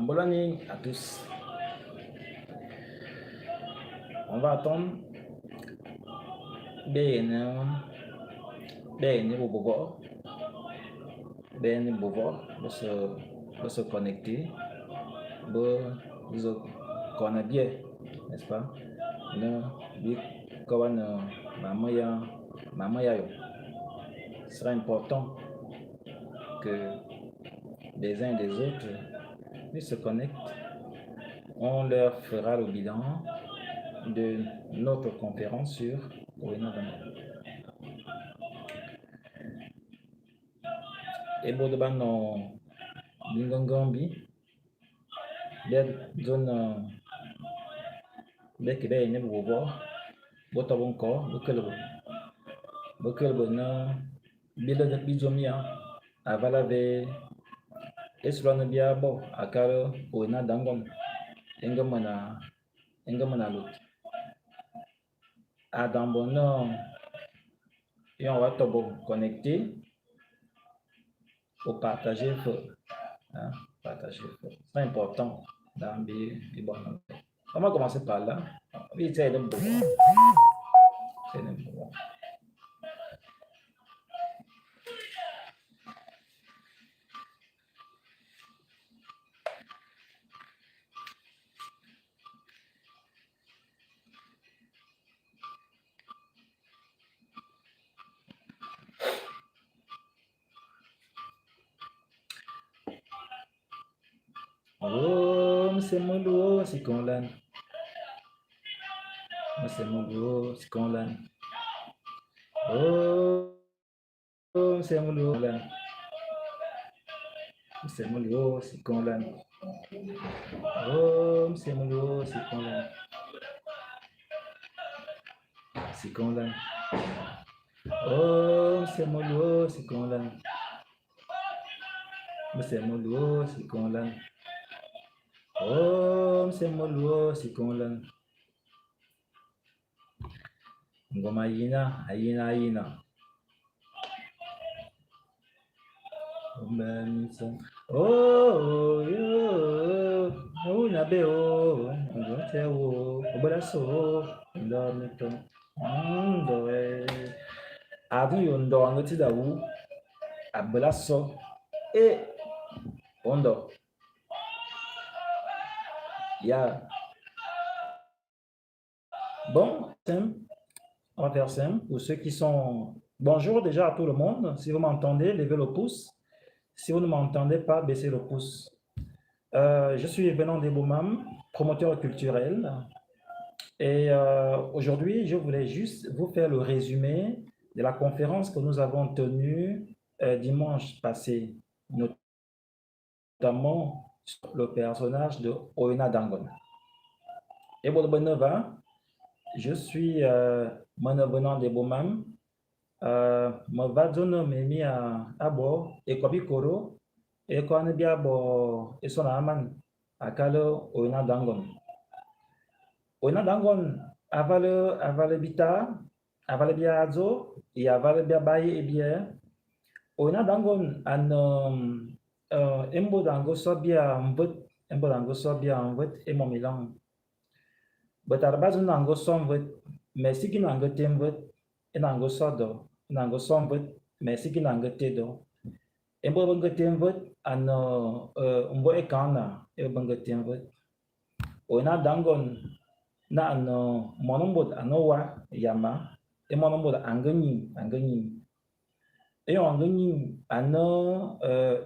bonne année à tous. On va attendre Bobo de se connecter, de se connaître bien, n'est-ce pas? Ce sera important que les uns et les autres se connectent. On leur fera le bilan de notre conférence sur Owena Dangono. Et Bodoban no Bingongambi, zone Bekebe ne Bobo, Botabonko, Bokelbo na Bila Bizomia, Avalave, Eslon Biabo, Akaro, Owena Dangon, Engamana Lut. Adambono, et on va te connecter pour partager le feu. Hein? Partager le feu. C'est important dans les bonnes. On va commencer par là. Oui, c'est le bon. C'est le bon. Oh, c'est mon dos, c'est qu'on l'a. C'est mon dos, c'est qu'on l'a. Oh, c'est mon dos, là. C'est mon dos, c'est qu'on l'a. Oh, c'est mon dos, c'est qu'on l'a. C'est qu'on l'a. Oh, c'est mon dos, c'est qu'on l'a. C'est mon dos, c'est qu'on l'a. Oh, c'est mon dos, c'est qu'on l'a. Ngoma ayina. Oh, yo, oh, nabe o, ngote o, obalaso, ndo mito, ndo adu yo ndo ngoti da wu, abalaso, ondo, ya. Bon, on va faire simple pour ceux qui sont. Bonjour déjà à tout le monde. Si vous m'entendez, levez le pouce. Si vous ne m'entendez pas, baissez le pouce. Je suis Benon Deboumam, promoteur culturel. Et aujourd'hui, je voulais juste vous faire le résumé de la conférence que nous avons tenue dimanche passé, notamment sur le personnage de Owena Dangono. Et Bodobonova, je suis Benon Deboumam. Mavadono memi a bord et Kobikoro et qu'on est bien bord et son aman à Kalo Owena Dangono. Owena Dangono avale bita, avale bien azo et avale bien baye et bien. Owena Dangono an embo dango sobia mvut, embo dango sobia mvut et mon milan. Betarbazo nango somvut, mais si qui nango temvut et nango sodo. Nango somvut, mais si qui nango tedo. Embo bango temvut an umbo ekana e bango temvut. Owena Dangono na ano monombod anowa yama e monombod anganyi e yo anganyi ano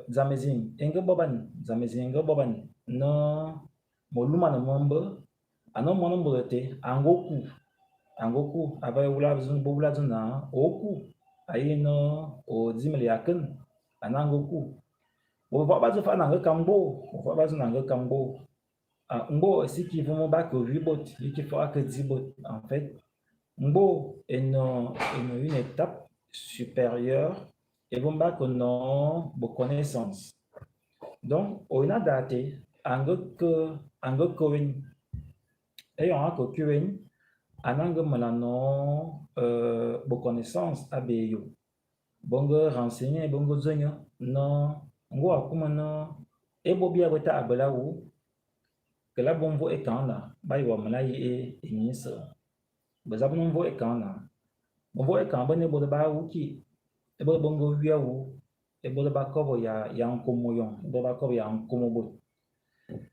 zamezin enga boban no moluma no mombo ano monombod te angoku avay wula zuna oku ayino o zimel yakin anangoku bo va bazo fa nanga kambo Mbo, si qui vont battre au 8 bots, il ne fera que 10 bots. En fait, Mbo est une étape supérieure et vont battre nos connaissances. Donc, on a daté, en Cohen, et on a Cohen, en angle connaissances à Beyo. Bongo renseigné, bongo zonyo, non, ngo akuma no e bo bia beta abela wu ke la bon vo e kan na ba yo mala yi e ni so ba za bon vo e kan na bon vo e kan ba ne bo ba wu ki e bo bongo wia wu e bo ba ko bo ya nkomo yon bo ba ko ya nkomo bo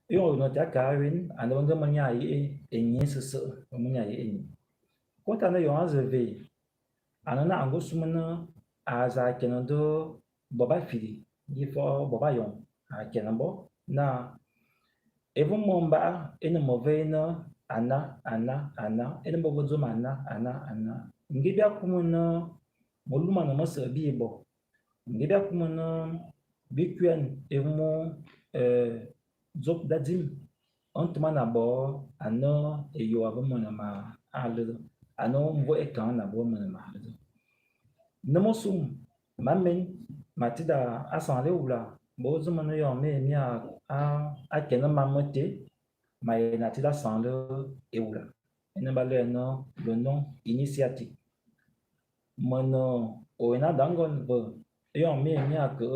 yo no ta ka win an bo ngam nya yi e ni so mo nya yi ni ko ta na yo an zeve anana ango sumana aza kenando boba fili yifo boba yon a kenabo na evo momba ene movena ana ene bobo zoma ana ngibia kumuna moluma no masa bibo ngibia kumuna bikwen evo zop dadim ontuma na bo ano eyo abomona ma ale ano mvo ekan na bo mona ma ale namosum mamen matida asanle ula bo zumana yo me mi a kena mamote mai natida sanle eula ene bale no le nom initiatique mono oina dangon bo yo me mi a que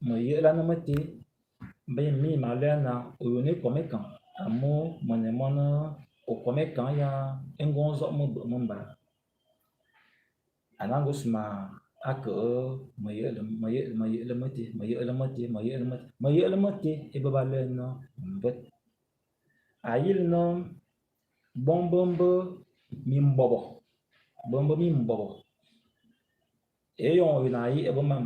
mo yela no mate be mi malena oyone komekan amo mone mono o komekan ya engonzo mo mba anango suma ake mayele e baba le no mbet ayil no bombo mi mbobo e yon na yi e bama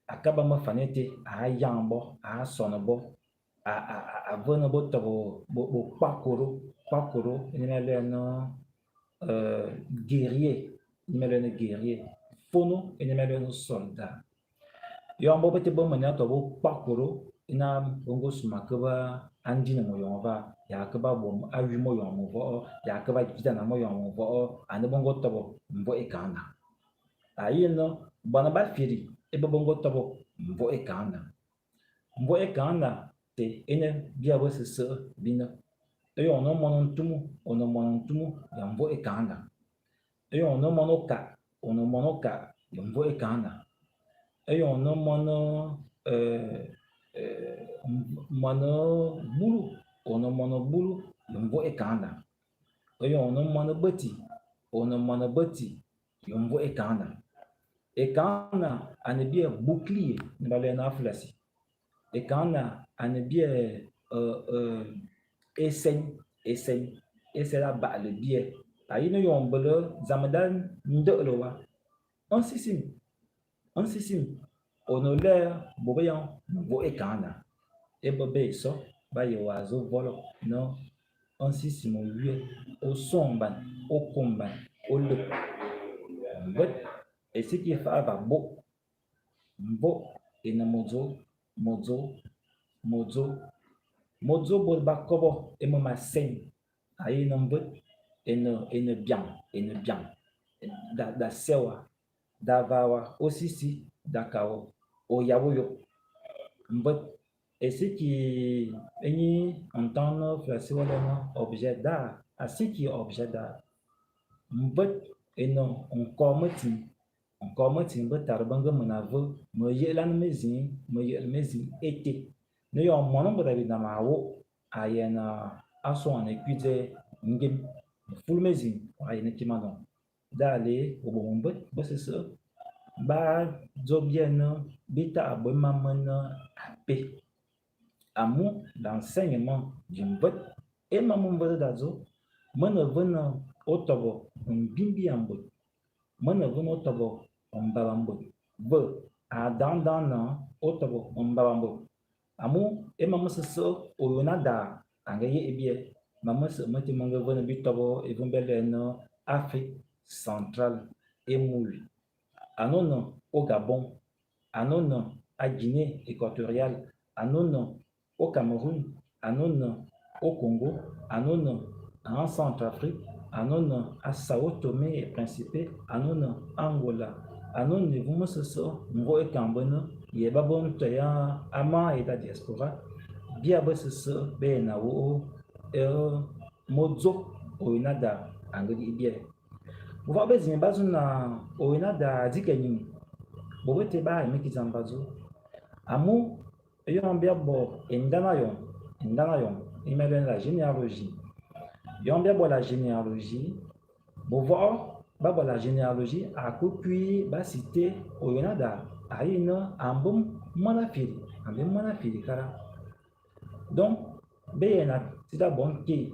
akaba ma fanete a yambo a sonobo a vono bo to bo pakoro ni le no guerrier melene guerrier fono ene melene soldat yo ambo bete bo manya to bo pakoro ina bongo suma ke ba andi na mo yon va ya ke ba bom awi mo yon mo vo ya ke ba kita na mo yon mo vo ane bongo to bo mbo e kana ayi no bana ba firi e bo bongo to bo mbo e kana te ene bia bo se bina e yo no mo ntumu ya mbo e kana eyo no mono ka yombo ekana eyo no mono mono bulu yombo ekana eyo no mono beti yombo ekana anebie bouclier ne bale na flasi ekana anebie esen la ba le bie ayi no yon bele zamadan ndelo wa on sisim ono le bobeyan bo ekana e bobe so ba ye wa zo volo no on sisim o wie o somban o komban o le but e ce qui fa ba bo ina mozo bo ba kobo e mo masen ayi no mbut ene bien da sewa da vawa osisi da kawo o yawoyo mbut et ce qui eni entend français wala no objet d'art à ce qui est objet d'art mbut eno encore metin mbut tar banga menavo me yelan mezin ete ne yo mono boda bi na mawo ayena aso an ekuide ngem full mezin ayena kimano dale obombut bosese ba jobieno bita abomamana ape amour l'enseignement d'une botte et maman botte d'azo mana vena otobo mbimbi ambot mana vena otobo mbabambot be a dandana otobo mbabambot amour et maman sese oyonada angaye ebie maman se mate manga vena bitobo et vombeleno Afrique centrale et mouli anono au Gabon anono à Guinée équatoriale anono au Cameroun, au Congo, en Centrafrique, à Sao Tomé et Principe, Angola, vous me so, ngo e Cambona, yeba bon toya ama et la diaspora, bia so be na wo mozo o inada angadi bia. Vous voyez bien bazuna o inada dikeni. Bo te ba me kizambazo. Amu yon bien bon indana yon il met la généalogie yon bien bon la généalogie bon voir ba bon la généalogie a puis ba citer o yonada ayina ambum mana fili kara donc be yana sida bon ke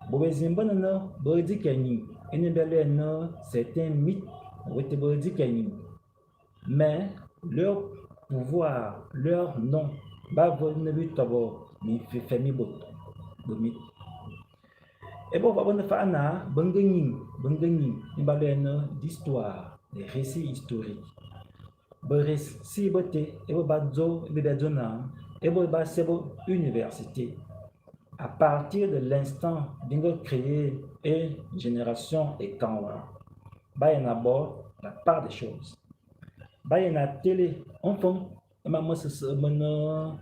bo bezimbana na bo di kenyi ene bele na certains mythes ont été bo di kenyi mais leur pouvoir, leur nom, va venir lui d'abord, mais fait mi bot, mi. Et bon, on va faire un bangani, il va d'histoire, des récits historiques. Si boté, et bon, badzo, et bedona, et bon, bah, c'est bon, université. À partir de l'instant, bingo créé une génération et quand, bah, il y en a d'abord la part des choses. Bah, il y en a télé, enfin, ma moi c'est mana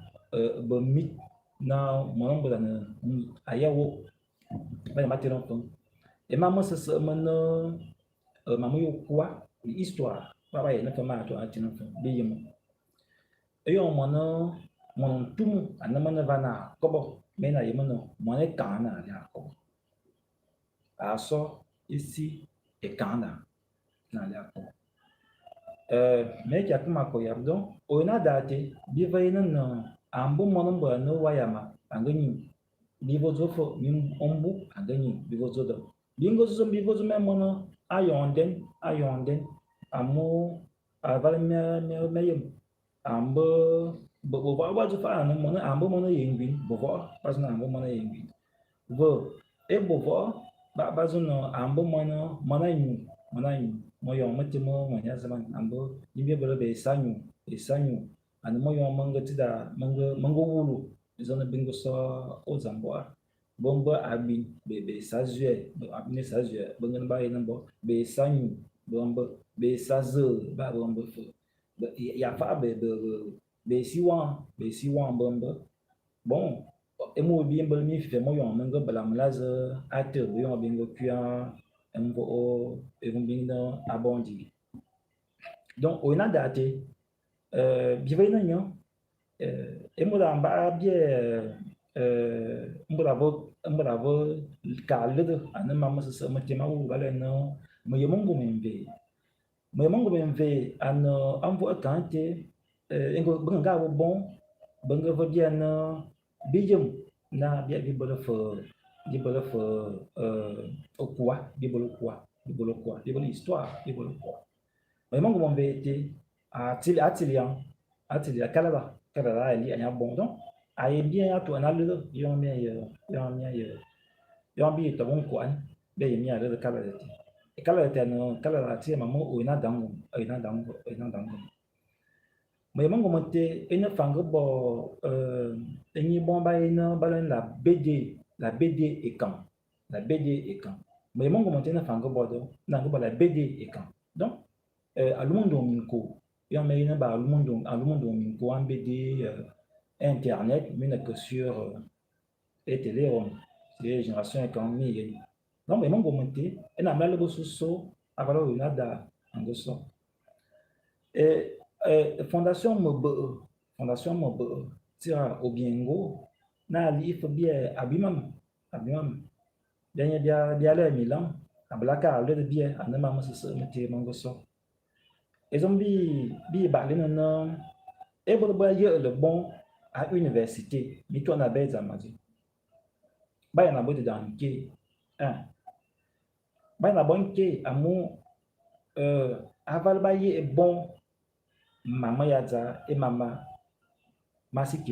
mit na mon bla na ayawo ba ma télé enfin et ma moi c'est mana ma moi quoi histoire ba ba na fama to a télé enfin be yimo e yo mana mon tum ana mana vana kobo me na yimo no mon e kana ya ko a so ici et kana na ya ko me kya kuma ko yabdo o na date bi vayna na ambu monon ba no wayama angani bi vozo fo mi ombu angani bi vozo do bi vozo me mono ayonden amu aval me yem ambu bo ba zo fa na mono ambu mono yengbi bo bo pas na ambu mono yengbi vo e bo bo ba zo no ambu mono mana yu mo yo mati mo nya zaman ambo yimbe bolo be sanyu an mo yo manga tida manga wulu zona bingo so o zambo bombo abi be sazue be abne sazue bangan ba ina bo be sanyu bombo be saze ba bombo fo ya fa be siwan bombo bon e mo bi mbol mi fe mo yo manga bala mlaze ate bo yo bingo kuya mbo o egumbinda abondi donc on a daté bivaina nyo emoda amba bie mbravo kalde ana mama sa matima u bale no mo yemongo memve ano amvo akante engo banga bon banga vo bien no bijum na bia bi bolo fo di bolo fo okwa di bolo kwa di bolo histoire di bolo kwa mo yemongo mombe te atilia kalaba ali anya bon donc aye bien ato na le yon bi to bon kwa be yemi ale kalaba te e kalaba te no kalaba ti mamo o ina dango mo yemongo monte ene fango bo enyi bon ba ina balen la BD et quand mo yemongo monte ene fango bo do na go la BD et quand donc alumondo minko yon me ina ba alumondo minko en BD internet mais que sur et télé c'est génération quand mi donc mo yemongo monte ena mala bo so avalo ina da ngoso fondation mo tira obiengo na ali ifo bie abimam denya dia le milan ablaka le bie anama mo se mete mongoso et bi ba le na e bo ba ye le bon à université mi to na beza maji ba ya na bo de dan ke ba na bon ke amu aval ba ye bon mama yaza e mama masi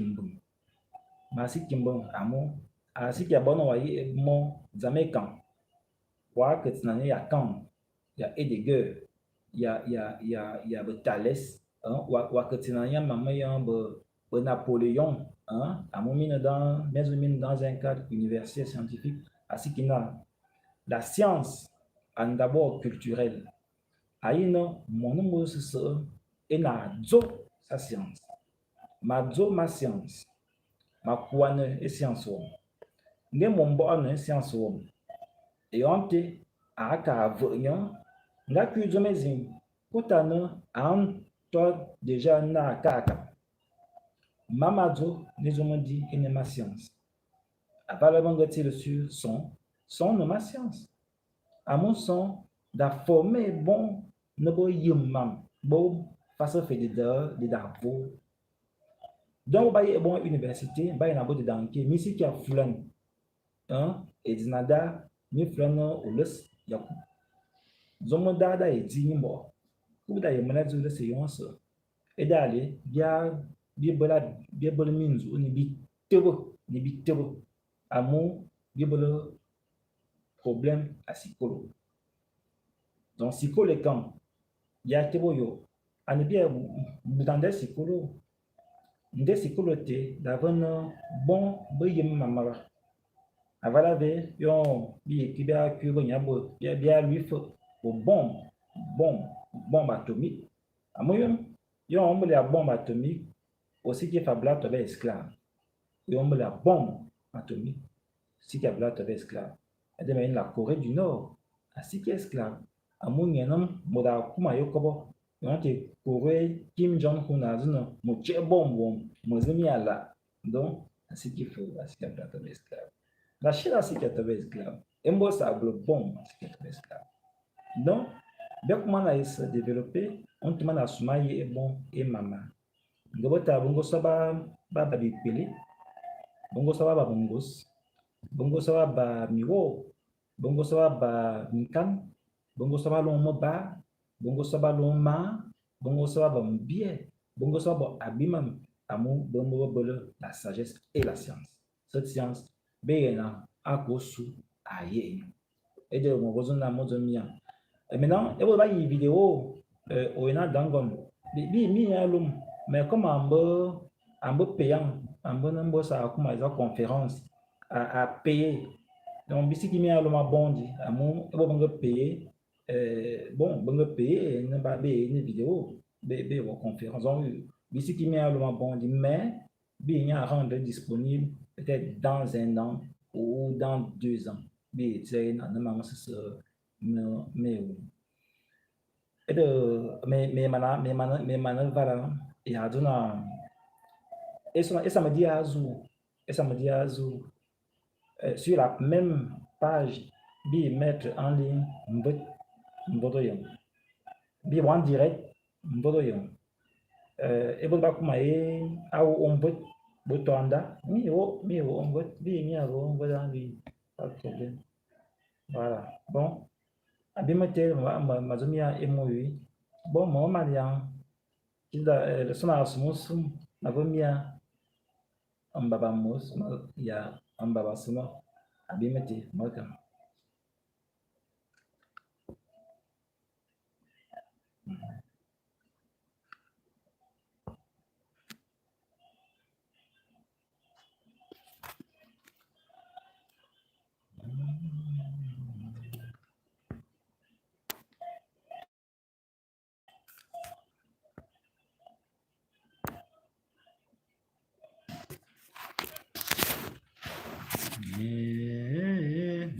kimbung amu asiki abono wa yi mo zamekan wa ketina ya kan ya Heidegger ya Thales wa ketina ya mama ya Napoléon amu mine dans un cadre universitaire scientifique asikina la science en d'abord culturelle aino mono se et na zo sa science ma science ma kuane e science wo nge mo mbo na science wo e onte aka vonyo nga ku zo mezin kutana an to déjà na kaka Mamadou, nous avons dit, il n'est ma science. Après le bangotil sur son ne ma science. À mon son, da former bon, ne bo yimam, bo façon fait de d'avo. Donc, bah, bon, université, bah, il y a beaucoup de danke, mais si qui a flan, hein, et dinada, mi flan au lus, yaku. Zomo dada et dinimo, ou da yemana zu le séance, et d'aller, bien bol minzu, ni bi tebo, amu, bien bol problème à psycholo. Donc, psycholo est quand, ya tebo yo, ane bien, butande psycholo, nde psycholo te, davon bon, bo yem mamara. Avala ve, yon, bi kibia kubo nyabo, bien lui faut, au bombe atomique. Amoyom, yon, on la bombe atomique, aussi qui est fabla, tu esclave. Et on la bombe atomique, si qui est fabla, tu esclave. Et demain, la Corée du Nord, ainsi qui est esclave. Amoyom, moda kuma yokobo, yon te Corée, Kim Jong-un a dit non, mon tché bombe, mon zemi à la. Donc, ainsi qu'il faut, ainsi qui est fabla, tu esclave. La Chine ainsi qui est esclave. Et moi, ça a le bombe, ainsi qui est esclave. Donc, dès que on a se développé, on te demande à soumailler et bon et maman. Ngobota bongo saba ba bipele, bongo saba ba bongos, bongo saba ba miwo, bongo saba ba mikan, bongo saba long moba, bongo saba long ma, bongo saba ba mbie, bongo saba ba abimam, amu bongo bole la sagesse et la science. Cette science, beyena akosu aye. Et de mon voisin na mozo mia. Et maintenant, il y a une vidéo où il y a dangon. Mi alum, mais comme un peu payant, un peu ça comme une conférence à payer. Donc, si qui mi alum a bondi, à mon, il va payer. Bon, bon payer, ne pas payer une vidéo, une conférence. Donc, si qui mi alum a bondi, mais il y a rendre disponible peut-être dans un an ou dans 2 ans. Mais c'est mais mana vara ya duna essa me dit azul sur la même page bi mettre en ligne mbodo yam bi en direct mbodo yam e bo ba kuma e awu ombot botonda mi o ombot bi mi avo ombot en ligne pas de problème. Voilà, bon abimete mazumia emoyi bon mo malian kida suna asumusu nagomia ambaba mus ya ambaba suma abimete malkam.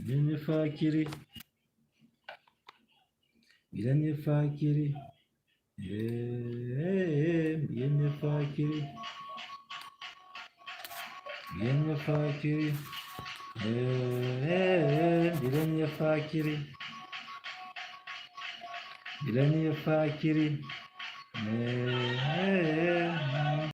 Bilenye fakiri bilenye fakiri bilenye fakiri bilenye fakiri bilenye fakiri bilenye fakiri